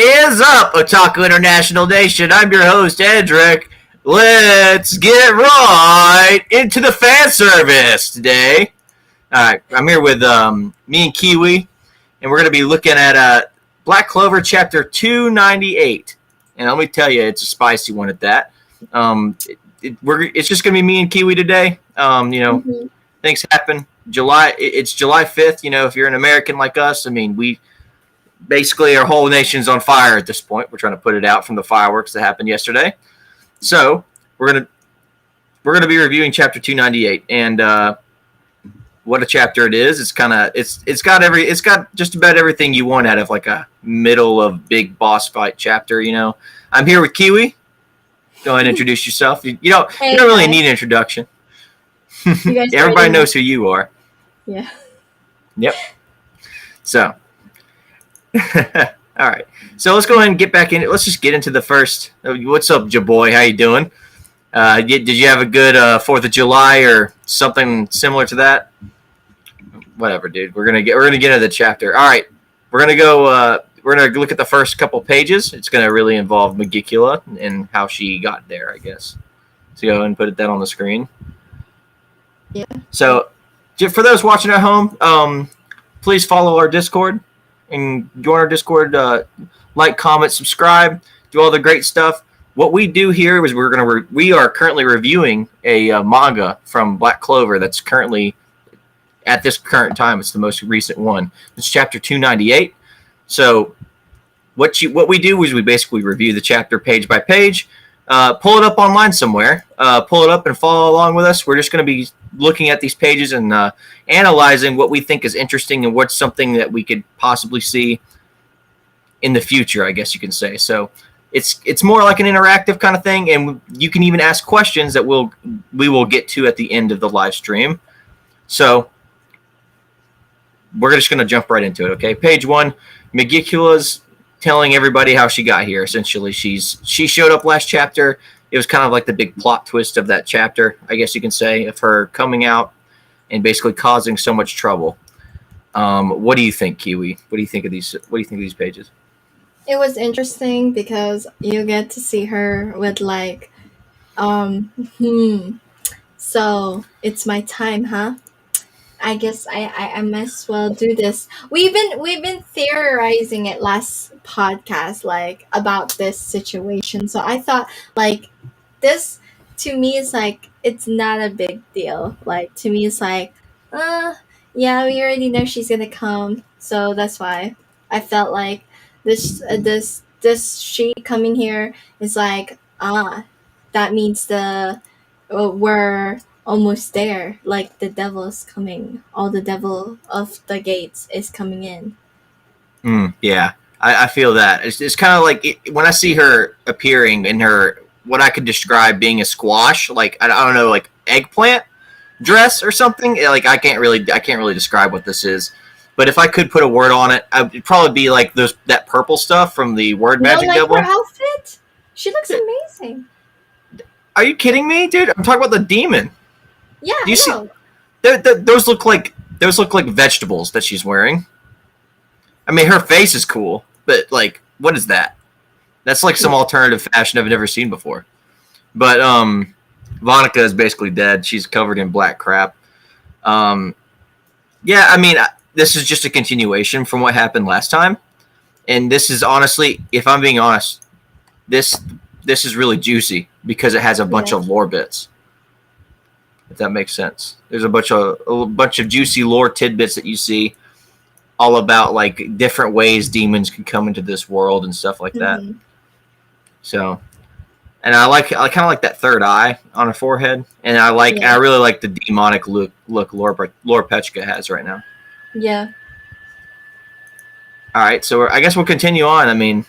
is up, Otaku International Nation? I'm your host, Andreach. Let's get right into the fan service today. Alright, I'm here with me and Kiwi, and we're going to be looking at Black Clover Chapter 298. And let me tell you, it's a spicy one at that. It's just going to be me and Kiwi today. Things happen. It's July 5th. You know, if you're an American like us, I mean, basically our whole nation's on fire at this point. We're trying to put it out from the fireworks that happened yesterday. So we're gonna be reviewing chapter 298, and what a chapter it is. It's got just about everything you want out of like a middle of big boss fight chapter. You know, I'm here with Kiwi. Go ahead and introduce yourself. You don't really need an introduction. Everybody knows who you are. Yeah. Yep. So. All right, so let's go ahead and get back in. Let's just get into the first. What's up, Jaboy? How you doing? Did you have a good 4th of July or something similar to that? Whatever, dude. We're gonna get into the chapter. All right, we're gonna go. We're gonna look at the first couple pages. It's gonna really involve Megicula and how she got there, I guess. So go ahead and put that on the screen. Yeah. So, for those watching at home, please follow our Discord. And join our Discord, like, comment, subscribe, do all the great stuff. What we do here is we are currently reviewing a manga from Black Clover that's currently, at this current time, it's the most recent one. It's chapter 298. So what we do is we basically review the chapter page by page, pull it up online somewhere, pull it up and follow along with us. We're just going to be looking at these pages and analyzing what we think is interesting and what's something that we could possibly see in the future, I guess you can say. So it's more like an interactive kind of thing, and you can even ask questions that we will get to at the end of the live stream. So we're just going to jump right into it, okay? Page 1, Megicula's telling everybody how she got here. Essentially, she showed up last chapter. It was kind of like the big plot twist of that chapter, I guess you can say, of her coming out and basically causing so much trouble. What do you think, Kiwi? What do you think of these pages? It was interesting because you get to see her with like, so it's my time, huh? I guess I might as well do this. We've been theorizing it last podcast, like, about this situation. So I thought, like, this to me is like, it's not a big deal. Like, to me it's like, yeah, we already know she's gonna come. So that's why I felt like this she coming here is like, that means we're almost there. Like, the devil is coming. All the devil of the gates is coming in. Yeah, I feel that. It's kind of like when I see her appearing in her, what I could describe being a squash, like, I don't know, like eggplant dress or something. Like, I can't really describe what this is. But if I could put a word on it, it'd probably be like that purple stuff from the Word Magic Devil. Her outfit? She looks amazing. Are you kidding me, dude? I'm talking about the demon. Yeah, do you see? Those look like vegetables that she's wearing. I mean, her face is cool, but like, what is that? That's like some alternative fashion I've never seen before. But Vonica is basically dead. She's covered in black crap. Yeah, I mean, this is just a continuation from what happened last time, and this is honestly, if I'm being honest, this is really juicy because it has a bunch of lore bits. If that makes sense. There's a bunch of juicy lore tidbits that you see, all about like different ways demons can come into this world and stuff like that. So, and I kind of like that third eye on her forehead, and I really like the demonic look Lore Pechka has right now. Yeah. All right, so I guess we'll continue on. I mean,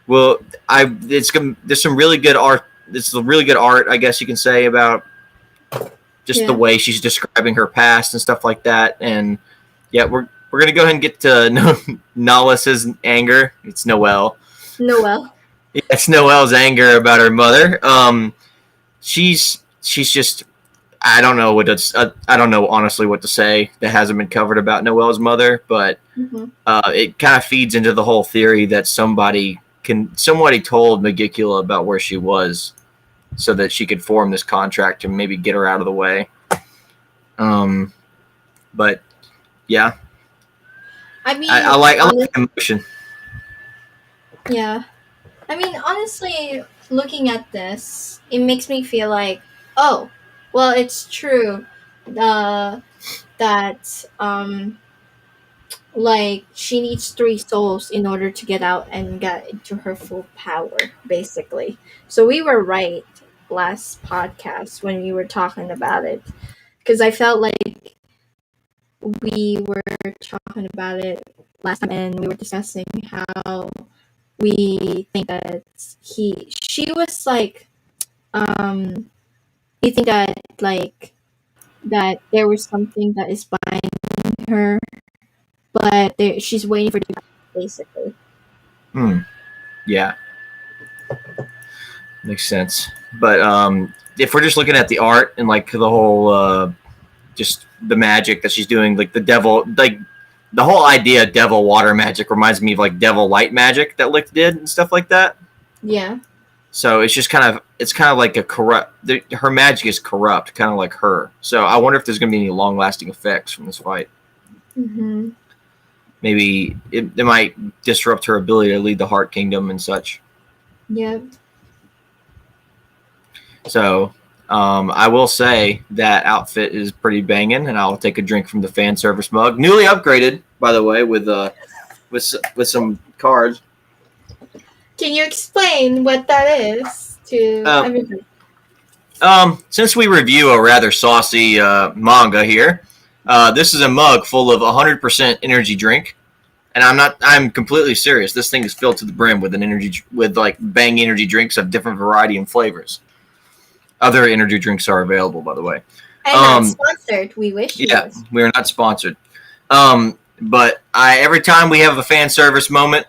there's some really good art. This is really good art, I guess you can say, about just the way she's describing her past and stuff like that. And yeah, we're gonna go ahead and get to Nollis's anger. It's Noelle. Yeah, it's Noelle's anger about her mother. She's just I don't know what it's. I don't know honestly what to say that hasn't been covered about Noelle's mother, but Mm-hmm. it kind of feeds into the whole theory that somebody told Megicula about where she was, so that she could form this contract and maybe get her out of the way. But yeah, I mean, I like the emotion. yeah. I mean, honestly, looking at this, it makes me feel like, oh, well, it's true. That like she needs three souls in order to get out and get into her full power, basically. So we were right last podcast when we were talking about it, because I felt like we were talking about it last time, and we were discussing how we think that she was like, we think that like that there was something that is binding her, but she's waiting for the basically. Yeah, makes sense. But if we're just looking at the art and like the whole, just the magic that she's doing, like the devil, like the whole idea of devil water magic reminds me of like devil light magic that Lick did and stuff like that. Yeah. So it's kind of like a corrupt. Her magic is corrupt, kind of like her. So I wonder if there's going to be any long lasting effects from this fight. Mm-hmm. Maybe it might disrupt her ability to lead the Heart Kingdom and such. Yeah. So I will say that outfit is pretty banging, and I'll take a drink from the fan service mug, newly upgraded, by the way, with some cards. Can you explain what that is to everybody? Since we review a rather saucy manga here, this is a mug full of 100% energy drink, and I'm completely serious. This thing is filled to the brim with like bang energy drinks of different variety and flavors. Other energy drinks are available, by the way. And not sponsored. We wish. Yeah, we are not sponsored. But every time we have a fan service moment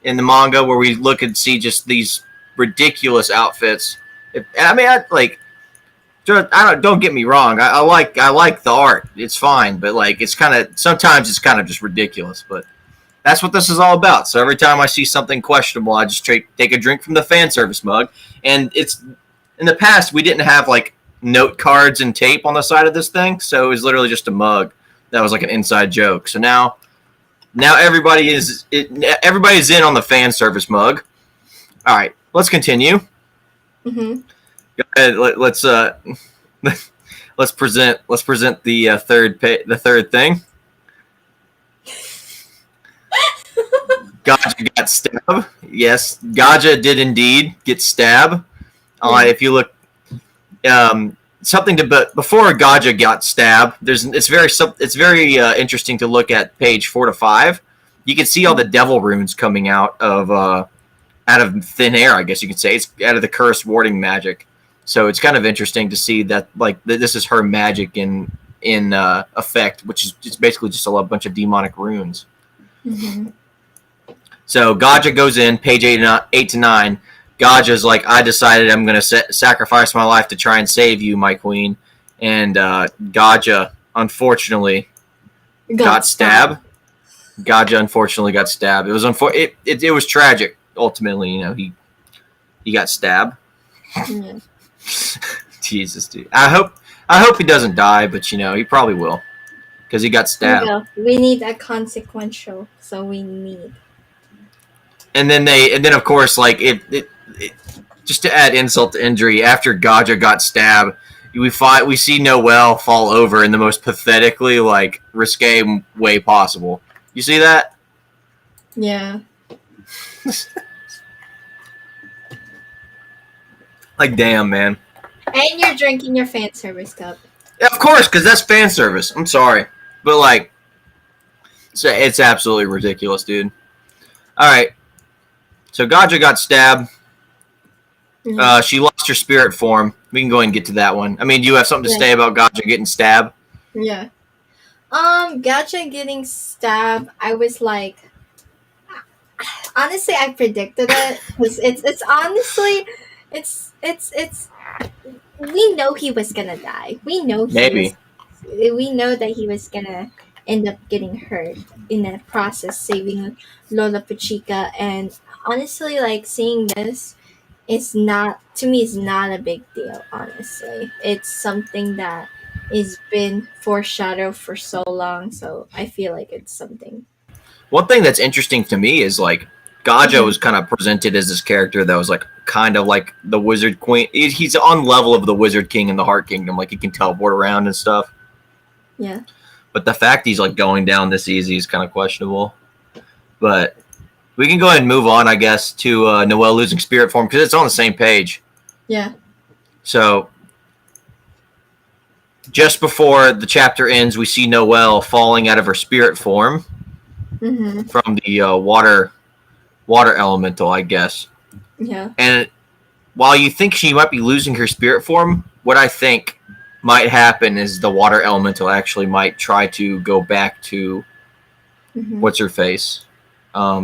in the manga where we look and see just these ridiculous outfits. Don't get me wrong. I like the art. It's fine, but like sometimes it's kind of just ridiculous. But that's what this is all about. So every time I see something questionable, I just take a drink from the fan service mug. And it's in the past we didn't have like note cards and tape on the side of this thing, so it was literally just a mug that was like an inside joke. So now everybody's in on the fan service mug. All right, let's continue. Mm-hmm. Go ahead, let's present the third thing. Gaja got stabbed. Yes, Gaja did indeed get stabbed. If you look, before Gaja got stabbed, it's very interesting to look at page 4 to 5. You can see all the devil runes coming out of thin air. I guess you could say it's out of the curse warding magic. So it's kind of interesting to see that this is her magic in effect, which is just basically just a bunch of demonic runes. Mm-hmm. So Gaja goes in, page 8 to 9. Gaja's like, I decided I'm going to sacrifice my life to try and save you, my queen. And Gaja, unfortunately, got stabbed. Gaja, unfortunately, got stabbed. It was it was tragic. Ultimately, he got stabbed. Yeah. Jesus, dude. I hope he doesn't die, but he probably will, because he got stabbed. We need a consequential, so we need. And then of course, like it just to add insult to injury, after Gaja got stabbed, we see Noelle fall over in the most pathetically like risque way possible. You see that? Yeah. Like, damn, man. And you're drinking your fan service cup. Yeah, of course, because that's fan service. I'm sorry, but like, it's absolutely ridiculous, dude. All right. So Gaja got stabbed. Mm-hmm. She lost her spirit form. We can go ahead and get to that one. I mean, do you have something to say about Gaja getting stabbed? Yeah. Gaja getting stabbed, I was like, honestly, I predicted it, because it's honestly, it's we know he was gonna die. Maybe. We know that he was gonna end up getting hurt in the process, saving Lola Pachika. And honestly, like seeing this is not to me is not a big deal. Honestly, it's something that is been foreshadowed for so long. So I feel like it's something. One thing that's interesting to me is like Gaja Mhm. was kind of presented as this character that was like kind of like the Wizard Queen. He's on level of the Wizard King in the Heart Kingdom. Like he can teleport around and stuff. Yeah. But the fact he's like going down this easy is kind of questionable. But we can go ahead and move on, I guess, to Noelle losing spirit form because it's on the same page. Yeah. So just before the chapter ends, we see Noelle falling out of her spirit form Mm-hmm. from the water elemental, I guess. Yeah. And while you think she might be losing her spirit form, what I think might happen is the water elemental actually might try to go back to Mm-hmm. what's her face, Lola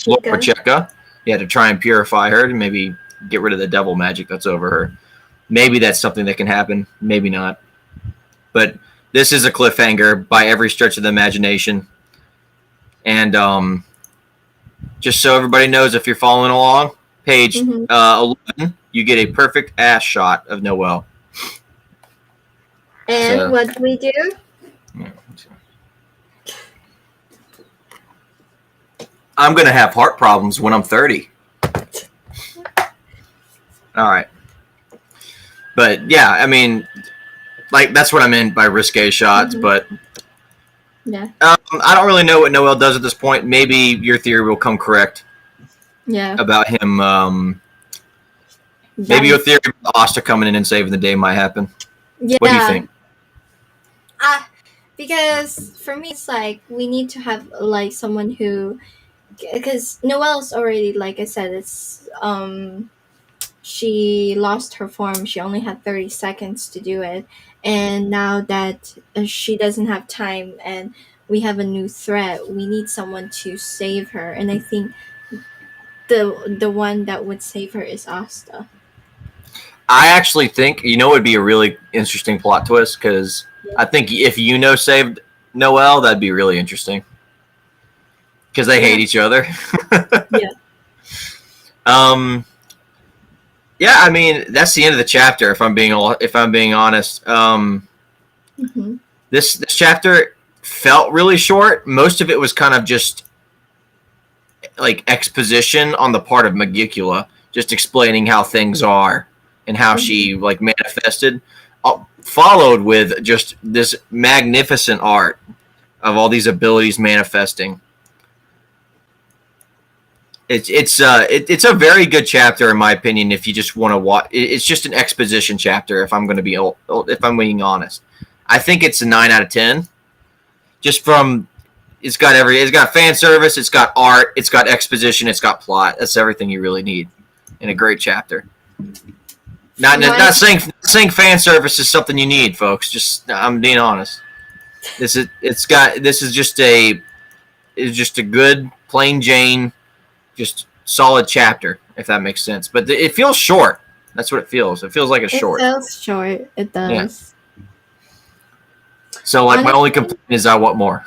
Lord Pachika. Pacheca. Yeah, to try and purify her and maybe get rid of the devil magic that's over her. Maybe that's something that can happen. Maybe not. But this is a cliffhanger by every stretch of the imagination. And just so everybody knows, if you're following along, page Mm-hmm. 11, you get a perfect ass shot of Noelle. And So, what do we do? I'm going to have heart problems when I'm 30. All right. But yeah, I mean, like that's what I meant by risque shots. Mhm. But Yeah. I don't really know what Noelle does at this point. Maybe your theory will come correct Yeah. about him. Maybe your theory about Asta coming in and saving the day might happen. Yeah. What do you think? Because for me, it's like we need to have like someone who, because Noelle's already, like I said, it's she lost her form. She only had 30 seconds to do it, and now that she doesn't have time, and we have a new threat, we need someone to save her. And I think the one that would save her is Asta. I actually think it would be a really interesting plot twist because I think if saved Noelle, that'd be really interesting because they hate each other. Yeah. Yeah, I mean that's the end of the chapter. If I'm being honest, Mm-hmm. this chapter felt really short. Most of it was kind of just like exposition on the part of Magicula, just explaining how things are and how she like manifested, followed with just this magnificent art of all these abilities manifesting. It's a very good chapter in my opinion. If you just want to watch, it's just an exposition chapter. If I'm being honest, I think it's a 9 out of 10. Just from it's got fan service, it's got art, it's got exposition, it's got plot. That's everything you really need in a great chapter. Not saying fan service is something you need, folks. Just I'm being honest. This is just a good plain Jane, just solid chapter, if that makes sense. But it feels short. That's what it feels. It feels like it's short. It feels short. It does. Yeah. So like my only complaint is I want more.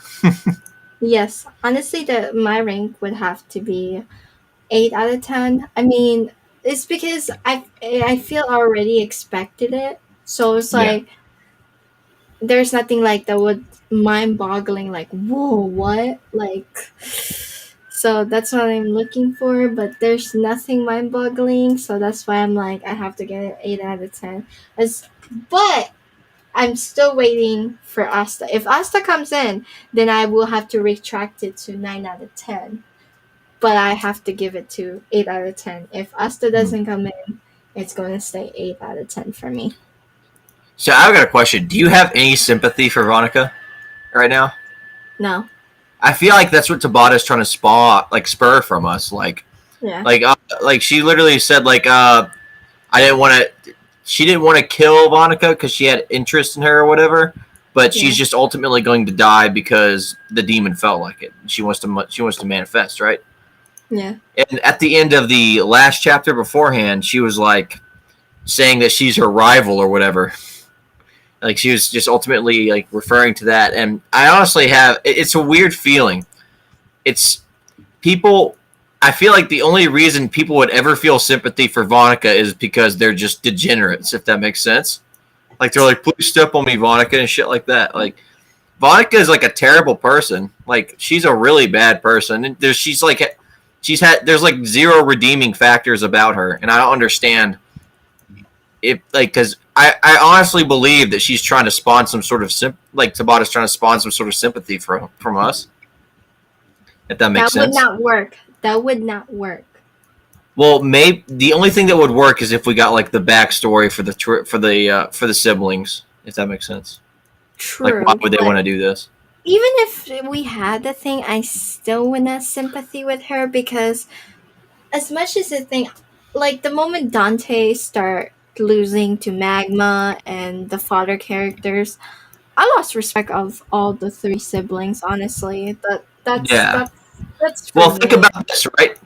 Yes, honestly, my rank would have to be 8 out of 10. I mean, it's because I feel I already expected it, so it's like there's nothing like that would mind-boggling. Like, whoa, what? Like, so that's what I'm looking for. But there's nothing mind-boggling, so that's why I'm like I have to get it 8 out of 10. But I'm still waiting for Asta. If Asta comes in, then I will have to retract it to 9 out of 10. But I have to give it to 8 out of 10. If Asta doesn't come in, it's going to stay 8 out of 10 for me. So I've got a question. Do you have any sympathy for Veronica right now? No. I feel like that's what Tabata's trying to spur from us. Like she literally said she didn't want to kill Veronica because she had interest in her or whatever, but she's just ultimately going to die because the demon felt like it. She wants to manifest, right? Yeah. And at the end of the last chapter beforehand, she was like, saying that she's her rival or whatever. Like she was just ultimately like referring to that, and I honestly have. It's a weird feeling. It's people. I feel like the only reason people would ever feel sympathy for Vonica is because they're just degenerates, if that makes sense. Like they're like, please step on me, Vonica, and shit like that. Like Vonica is like a terrible person. Like she's a really bad person. And there's like zero redeeming factors about her, and I don't understand if like because I honestly believe that she's trying to spawn some sort of Tabata's trying to spawn some sort of sympathy from us. If that makes sense. That would not work. That would not work. Well, maybe the only thing that would work is if we got like the backstory for the siblings. If that makes sense. True. Like, why would they want to do this? Even if we had the thing, I still wouldn't have sympathy with her because, as much as the thing, like the moment Dante start losing to Magma and the father characters, I lost respect of all the three siblings. Honestly, that's for well. me. Think about this, right?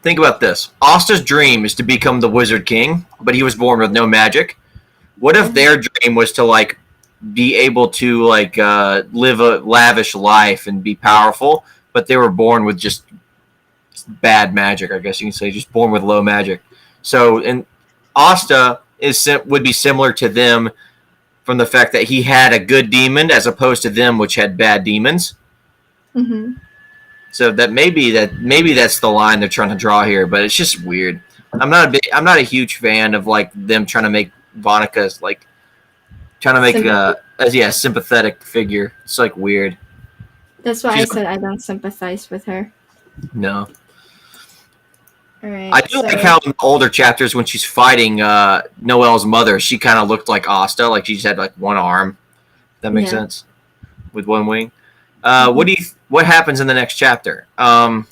Think about this. Asta's dream is to become the Wizard King, but he was born with no magic. What if their dream was to like be able to like live a lavish life and be powerful, but they were born with just bad magic? I guess you can say just born with low magic. So, and Asta would be similar to them from the fact that he had a good demon as opposed to them, which had bad demons. Mm-hmm. So that maybe that's the line they're trying to draw here, but it's just weird. I'm not a huge fan of like them trying to make Vonica like trying to make a sympathetic figure. It's like weird. That's why I said I don't sympathize with her. No. All right. I do like how in the older chapters when she's fighting Noelle's mother, she kind of looked like Asta, like she just had like one arm. That makes sense. With one wing. What happens in the next chapter? A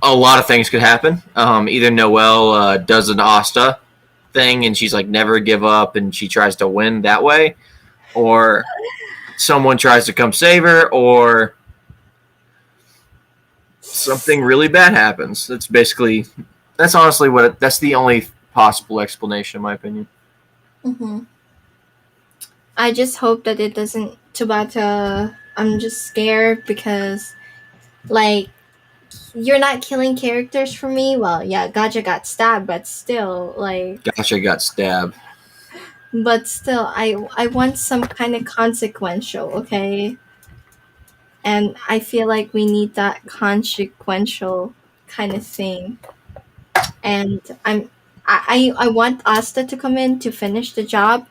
lot of things could happen. Either Noelle does an Asta thing and she's like never give up and she tries to win that way, or someone tries to come save her, or something really bad happens. That's honestly that's the only possible explanation in my opinion. Mm-hmm. I just hope that it doesn't Tabata. I'm just scared because, like, you're not killing characters for me. Well, yeah, Gacha got stabbed, but still, like, Gacha got stabbed. But still, I want some kind of consequential, okay? And I feel like we need that consequential kind of thing. And I want Asta to come in to finish the job,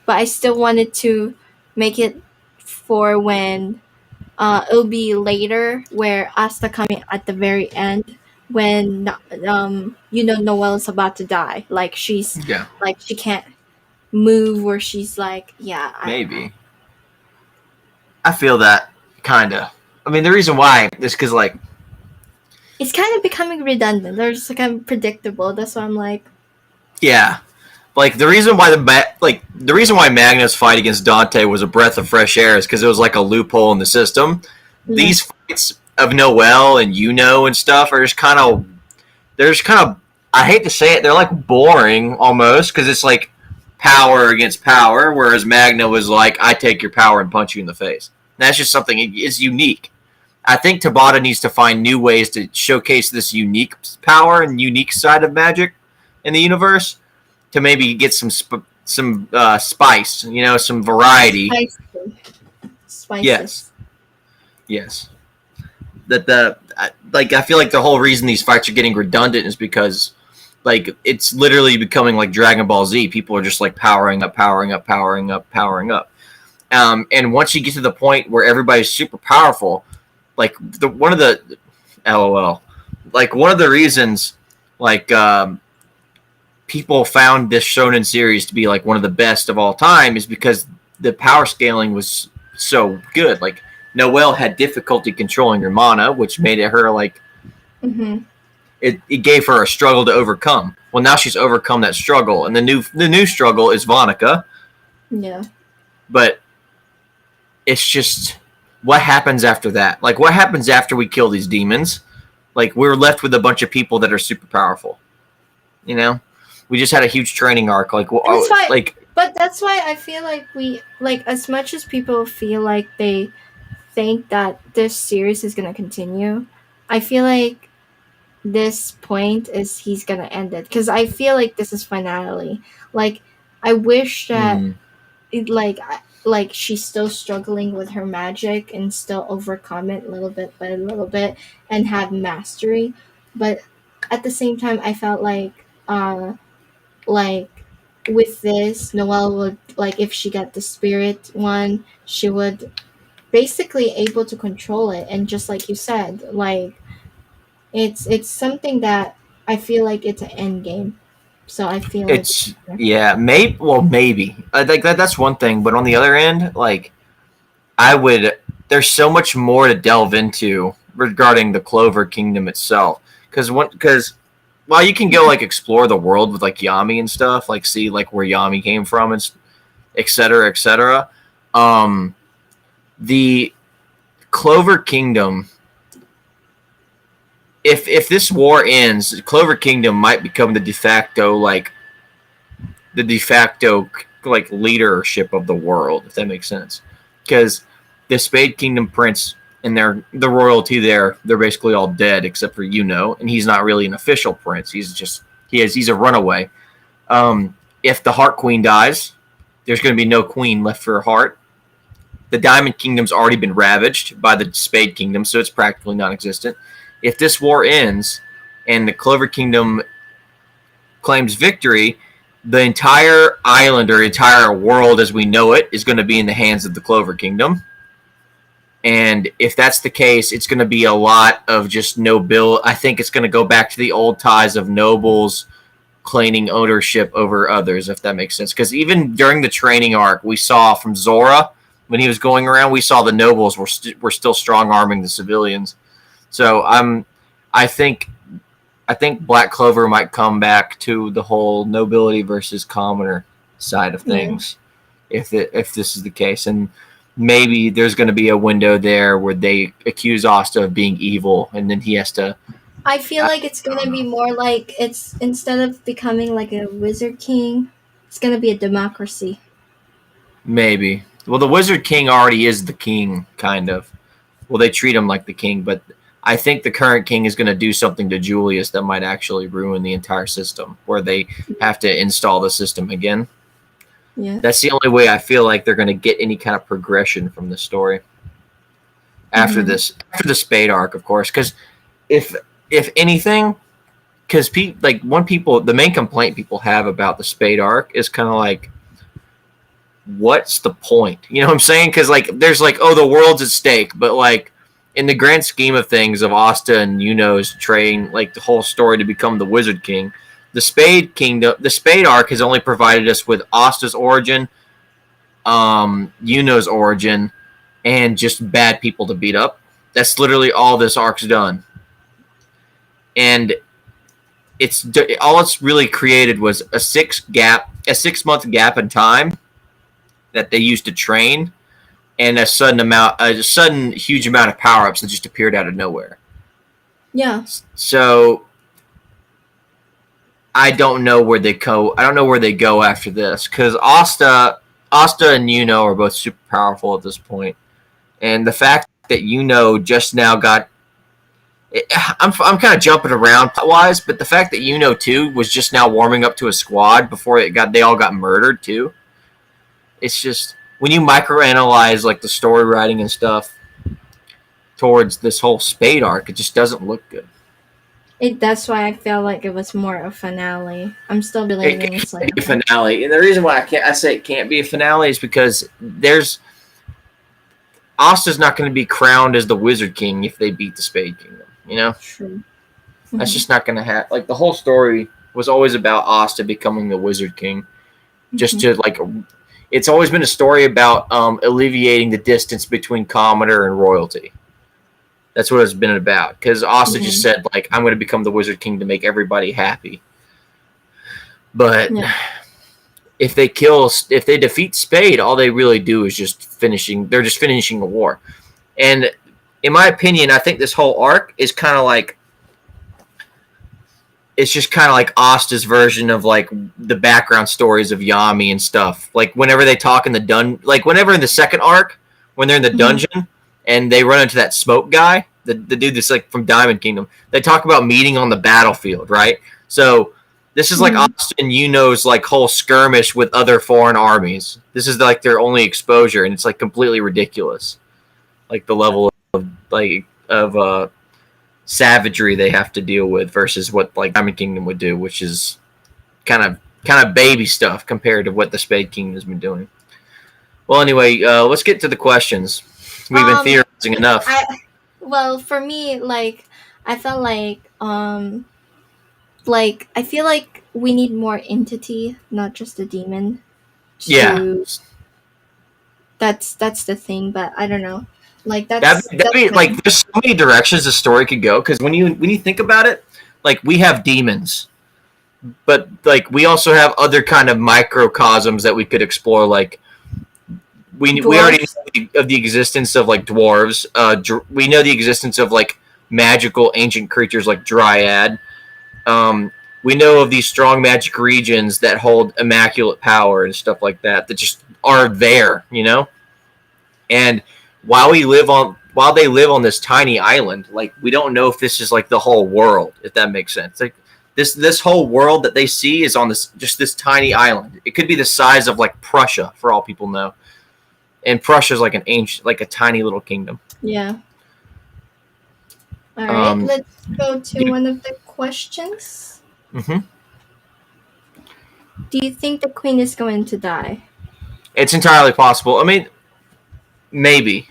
but I still wanted to make it for when it'll be later where Asta coming at the very end when Noelle's about to die. Like she's like she can't move, or she's like maybe. I feel that kinda. I mean, the reason why is because like it's kind of becoming redundant. They're just kind of predictable. That's why I'm like, yeah. Like the reason why Magna's fight against Dante was a breath of fresh air is because it was like a loophole in the system. Mm-hmm. These fights of Noelle and and stuff are just kind of I hate to say it, they're like boring almost because it's like power against power, whereas Magna was like, I take your power and punch you in the face. And that's just something, it's unique. I think Tabata needs to find new ways to showcase this unique power and unique side of magic in the universe to maybe get some spice, some variety. Spices. Yes. I feel like the whole reason these fights are getting redundant is because like it's literally becoming like Dragon Ball Z. People are just like powering up. And once you get to the point where everybody's super powerful, like one of the reasons like people found this shonen series to be like one of the best of all time is because the power scaling was so good. Like Noelle had difficulty controlling her mana, which made her like it gave her a struggle to overcome. Well, now she's overcome that struggle, and the new struggle is Vonica. Yeah. But it's just what happens after that? Like what happens after we kill these demons? Like we're left with a bunch of people that are super powerful. You know, we just had a huge training arc. Like, And it's why, like but that's why I feel like we like as much as people feel like they think that this series is gonna continue. I feel like this point is he's gonna end it because I feel like this is finale. Like I wish that it like she's still struggling with her magic and still overcome it little bit by little bit and have mastery, but at the same time I felt like with this Noelle would like if she got the spirit one she would basically able to control it and just like you said like it's something that I feel like it's an end game. So I feel like it's yeah, maybe. I think that's one thing, but on the other end, like I would there's so much more to delve into regarding the Clover Kingdom itself. Because while you can go like explore the world with like Yami and stuff, like see like where Yami came from and et cetera, et cetera. The Clover Kingdom, if this war ends, Clover Kingdom might become the de facto like leadership of the world, if that makes sense. Because the Spade Kingdom Prince and the royalty there, they're basically all dead except for and he's not really an official prince. He's a runaway. If the Heart Queen dies, there's going to be no queen left for her heart. The Diamond Kingdom's already been ravaged by the Spade Kingdom, so it's practically non-existent. If this war ends and the Clover Kingdom claims victory, the entire island or entire world as we know it is going to be in the hands of the Clover Kingdom. And if that's the case, it's going to be a lot of just I think it's going to go back to the old ties of nobles claiming ownership over others, if that makes sense. Because even during the training arc, we saw from Zora, when he was going around, we saw the nobles were still strong-arming the civilians. So I think Black Clover might come back to the whole nobility versus commoner side of things, if this is the case, and maybe there's going to be a window there where they accuse Asta of being evil, and then he has to. I feel like it's gonna be more like it's instead of becoming like a wizard king, it's gonna be a democracy. Maybe. Well, the Wizard King already is the king, kind of. Well, they treat him like the king, but I think the current king is going to do something to Julius that might actually ruin the entire system, where they have to install the system again. Yeah. That's the only way I feel like they're going to get any kind of progression from the story after the Spade arc, of course. Because if anything, because the main complaint people have about the Spade arc is kind of like, what's the point? You know what I'm saying? Because like there's like, oh, the world's at stake, but like in the grand scheme of things of Asta and Yuno's train, like the whole story to become the Wizard King, the Spade Kingdom, the Spade arc has only provided us with Asta's origin, Yuno's origin, and just bad people to beat up. That's literally all this arc's done, and all it's really created was a 6 month gap in time that they used to train, and a sudden huge amount of power ups that just appeared out of nowhere. Yeah. So I don't know where they go. I don't know where they go after this, because Asta and Yuno are both super powerful at this point, and the fact that Yuno just now got. I'm kind of jumping around wise, but the fact that Yuno too was just now warming up to a squad before they all got murdered too. It's just when you microanalyze like the story writing and stuff towards this whole Spade arc, it just doesn't look good. That's why I felt like it was more a finale. I'm still believing it's like a finale, and the reason why I say it can't be a finale is because Asta's not going to be crowned as the Wizard King if they beat the Spade Kingdom. You know, true. That's just not going to happen. Like the whole story was always about Asta becoming the Wizard King, just to like. It's always been a story about alleviating the distance between commoner and royalty. That's what it's been about. Because Asta just said, like, I'm going to become the Wizard King to make everybody happy. But if they defeat Spade, all they really do is they're just finishing the war. And in my opinion, I think this whole arc is kind of like it's just kind of like Asta's version of like the background stories of Yami and stuff. Like whenever they talk in the like whenever in the second arc, when they're in the dungeon and they run into that smoke guy, the dude that's like from Diamond Kingdom, they talk about meeting on the battlefield, right? So this is like Asta and Yuno's like whole skirmish with other foreign armies. This is like their only exposure, and it's like completely ridiculous, like the level of savagery they have to deal with versus what like Diamond Kingdom would do, which is kind of baby stuff compared to what the Spade Kingdom has been doing. Well, anyway, let's get to the questions. We've been theorizing enough. Well, for me, like I felt like I feel like we need more entity, not just a demon. That's the thing, but I don't know. Like that'd be like there's so many directions the story could go, because when you think about it, like we have demons, but like we also have other kind of microcosms that we could explore. Like we already know of the existence of like dwarves. We know the existence of like magical ancient creatures like Dryad. We know of these strong magic regions that hold immaculate power and stuff like that just are there, you know? And while they live on this tiny island, like we don't know if this is like the whole world, if that makes sense. Like this whole world that they see is on this tiny island. It could be the size of like Prussia, for all people know. And Prussia is like a tiny little kingdom. Yeah. All right, let's go to one of the questions. Mm-hmm. Do you think the queen is going to die? It's entirely possible. I mean, maybe.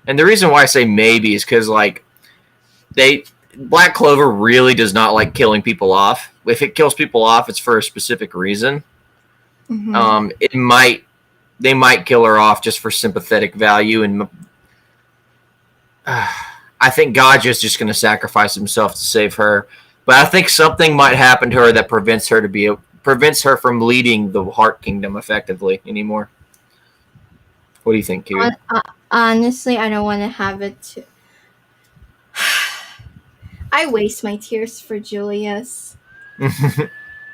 And the reason why I say maybe is because like Black Clover really does not like killing people off. If it kills people off, it's for a specific reason. Mm-hmm. They might kill her off just for sympathetic value, and I think Gaja's just going to sacrifice himself to save her. But I think something might happen to her that prevents her from leading the Heart Kingdom effectively anymore. What do you think, Kiwi? Honestly, I don't want to have it to... I waste my tears for Julius.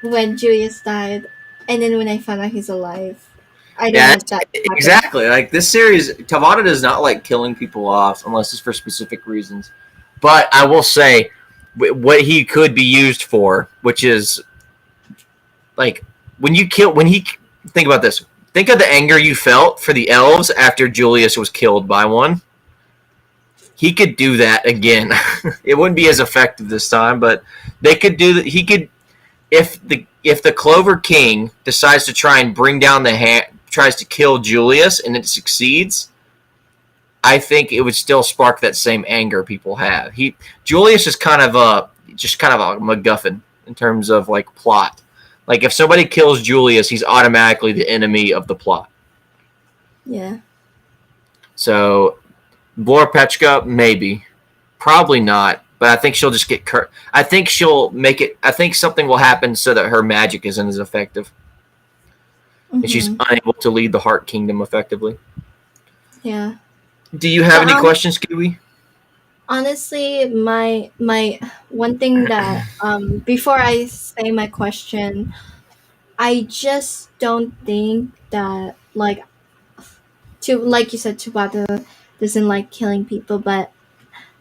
When Julius died, and then when I found out he's alive. I don't want that to happen. Exactly. Like this series, Tabata does not like killing people off unless it's for specific reasons. But I will say what he could be used for, which is like think about this. Think of the anger you felt for the elves after Julius was killed by one. He could do that again. It wouldn't be as effective this time, but they could do that. He could, if the Clover King decides to try and bring down tries to kill Julius and it succeeds, I think it would still spark that same anger people have. Julius is kind of a MacGuffin in terms of like plot. Like if somebody kills Julius, he's automatically the enemy of the plot. Yeah. So Blorpechka, maybe. Probably not. But I think she'll just get I think she'll make it. I think something will happen so that her magic isn't as effective. Mm-hmm. And she's unable to lead the Heart Kingdom effectively. Yeah. Do you have any questions, Kiwi? Honestly, my one thing that before I say my question, I just don't think that like you said, Chubata doesn't like killing people, but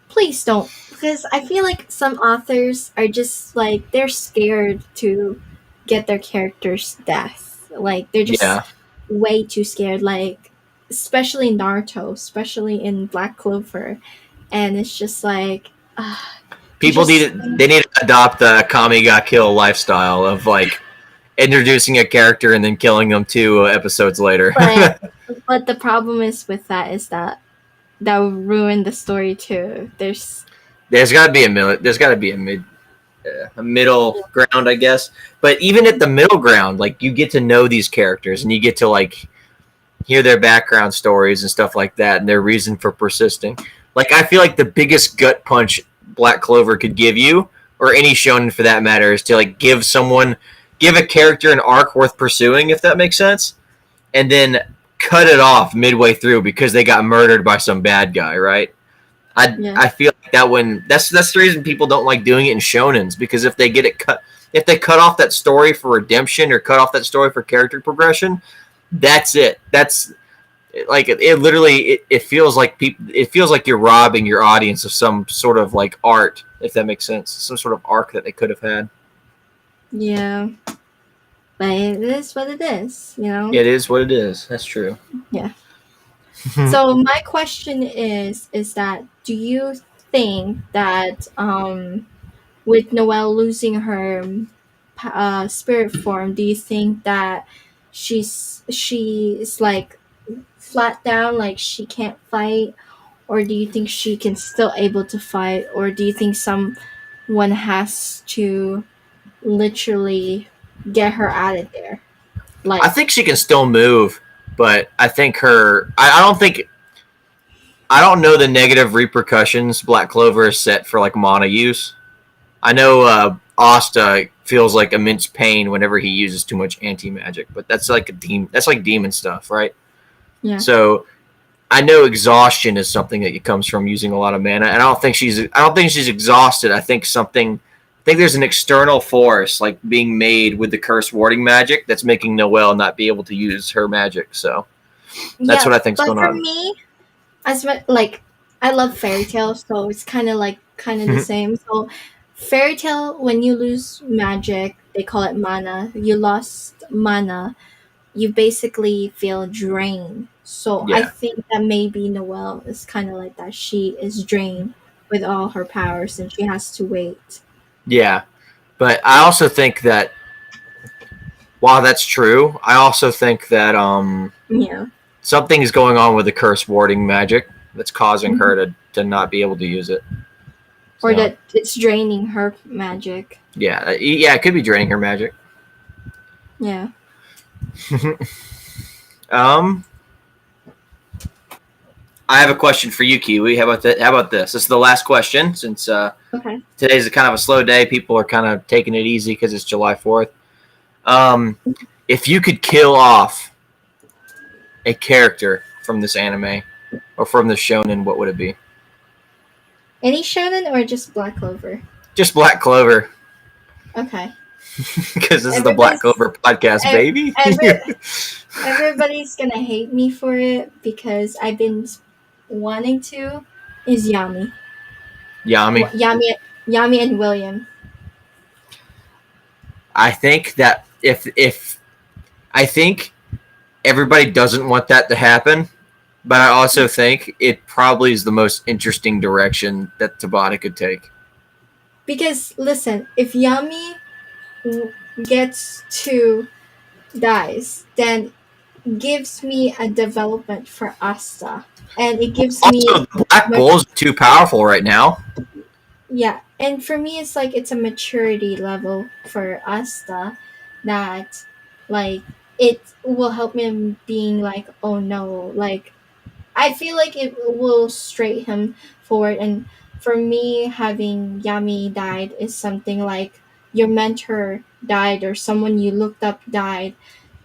please don't, because I feel like some authors are just like they're scared to get their characters' death. Like they're just way too scared. Like especially Naruto, especially in Black Clover, and it's just like people need to adopt the Kami ga kill lifestyle of like introducing a character and then killing them 2 episodes later. But the problem is with that is that will ruin the story too. There's got to be a middle ground, I guess. But even at the middle ground, like you get to know these characters and you get to like hear their background stories and stuff like that and their reason for persisting. Like I feel like the biggest gut punch Black Clover could give you, or any shonen for that matter, is to like give a character an arc worth pursuing, if that makes sense, and then cut it off midway through because they got murdered by some bad guy, right? Yeah. I feel like that's the reason people don't like doing it in shonens, because if they cut off that story for redemption or cut off that story for character progression, that's it. That's like it literally it feels like you're robbing your audience of some sort of like art, if that makes sense, some sort of arc that they could have had. Yeah. But it is what it is, you know? It is what it is. That's true. Yeah. So my question is that do you think that with Noelle losing her spirit form, do you think that she's like flat down, like she can't fight, or do you think she can still able to fight, or do you think someone has to literally get her out of there? I Like, think she can still move, but I think I don't think I don't know the negative repercussions Black Clover is set for like mana use. I know Asta feels like immense pain whenever he uses too much anti magic, but that's like that's like demon stuff, right? yeah, So I know exhaustion is something that comes from using a lot of mana, and I don't think she's exhausted. I think there's an external force like being made with the curse warding magic that's making Noelle not be able to use her magic. So that's yeah. what I think's But going for on. me, as much like I love fairy tale, so it's kind of the same. So fairy tale, when you lose magic, they call it mana. You lost mana, you basically feel drained. So I Yeah, think that maybe Noelle is kind of like that. She is drained with all her powers, and she has to wait. yeah, but I also think that while that's true, I also think that Yeah. something is going on with the curse warding magic that's causing Mhm. her to not be able to use it. Or So that it's draining her magic. yeah, it could be draining her magic. Yeah. um, I have a question for you, Kiwi. How about that? How about this? This is the last question since Okay. today's a kind of a slow day. People are kind of taking it easy because it's July 4th. Um, if you could kill off a character from this anime or from the shonen, what would it be? Any shonen or just Black Clover? Just Black Clover, Okay. because this is the Black Everybody's Clover podcast, ev- baby. every everybody's gonna hate me for it because I've been wanting to. Is Yami. Yami. Yami and William. I think that if I think everybody doesn't want that to happen, but I also think it probably is the most interesting direction that Tabata could take. Because listen, if Yami gets to dies, then gives me a development for Asta, and it gives me Also, the Black much. Bull is too powerful right now. Yeah, and for me, it's like it's a maturity level for Asta that, like, it will help me being like, oh no, like I feel like it will straight him forward. And for me, having Yami died is something like your mentor died or someone you looked up died.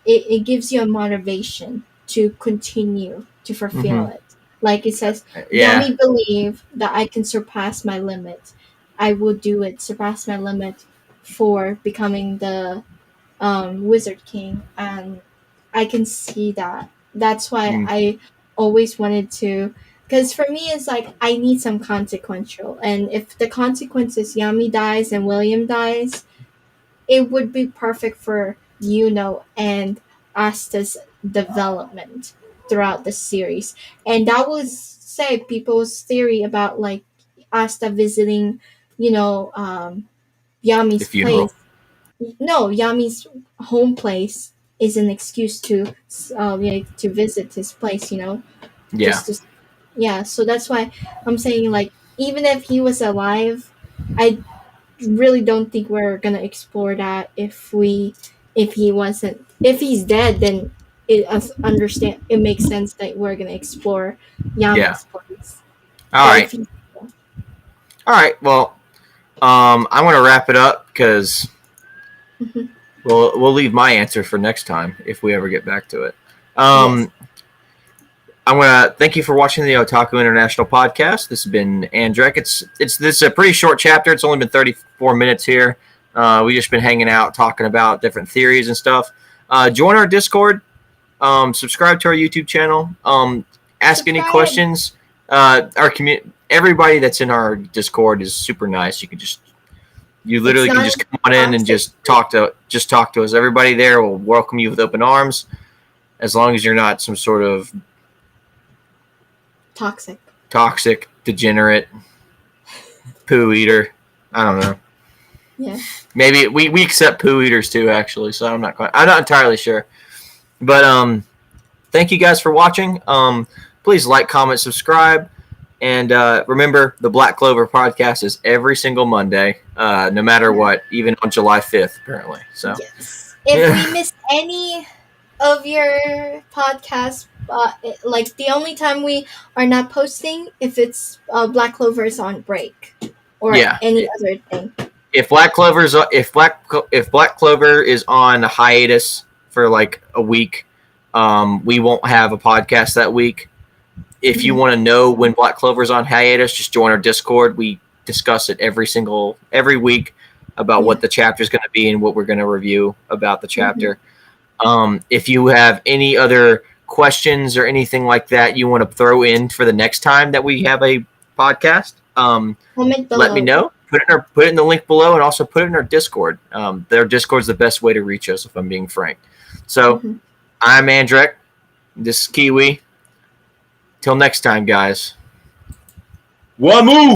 It gives you a motivation to continue to fulfill Mm-hmm. it. Like it says, Yeah. Yami believe that I can surpass my limit. I will do it, surpass my limit for becoming the Wizard King. And I can see that. That's why Mm. I always wanted to. Because for me, it's like I need some consequential. And if the consequence is Yami dies and William dies, it would be perfect for and Asta's development throughout the series. And that was say people's theory about like Asta visiting, The Yami's funeral. place. No, Yami's home place is an excuse to visit his place. Yeah. Just to yeah. So that's why I'm saying like even if he was alive, I really don't think we're gonna explore that if he wasn't if he's dead then it makes sense that we're gonna explore Yeah. Yami's place. All But right. if he All right. Well, I'm gonna wrap it up because Mhm. we'll leave my answer for next time if we ever get back to it. Yes. Um, I'm gonna thank you for watching the Otaku International podcast. This has been Andreach. This is a pretty short chapter. It's only been 34 minutes here. We just been hanging out, talking about different theories and stuff. Join our Discord. Subscribe to our YouTube channel. Ask any questions. Our everybody that's in our Discord is super nice. You literally can just come on in and just talk to us. Everybody there will welcome you with open arms, as long as you're not some sort of toxic, degenerate, poo eater. I don't know. Yeah. Maybe we accept poo eaters too, actually. So I'm not entirely sure. But thank you guys for watching. Please like, comment, subscribe, and remember the Black Clover podcast is every single Monday, no matter what, even on July 5th, apparently. So yes. If we miss any of your podcasts, like the only time we are not posting if it's Black Clover is on break or any other thing. If Black Clover is on hiatus for like a week, we won't have a podcast that week. If you want to know when Black Clover is on hiatus, just join our Discord. We discuss it every week about what the chapter is going to be and what we're going to review about the chapter. If you have any other questions or anything like that you want to throw in for the next time that we have a podcast, let me know. Put it in the link below, and also put it in our Discord. Their Discord is the best way to reach us, if I'm being frank. So I'm Andreach. This is Kiwi. Till next time, guys. Wamu!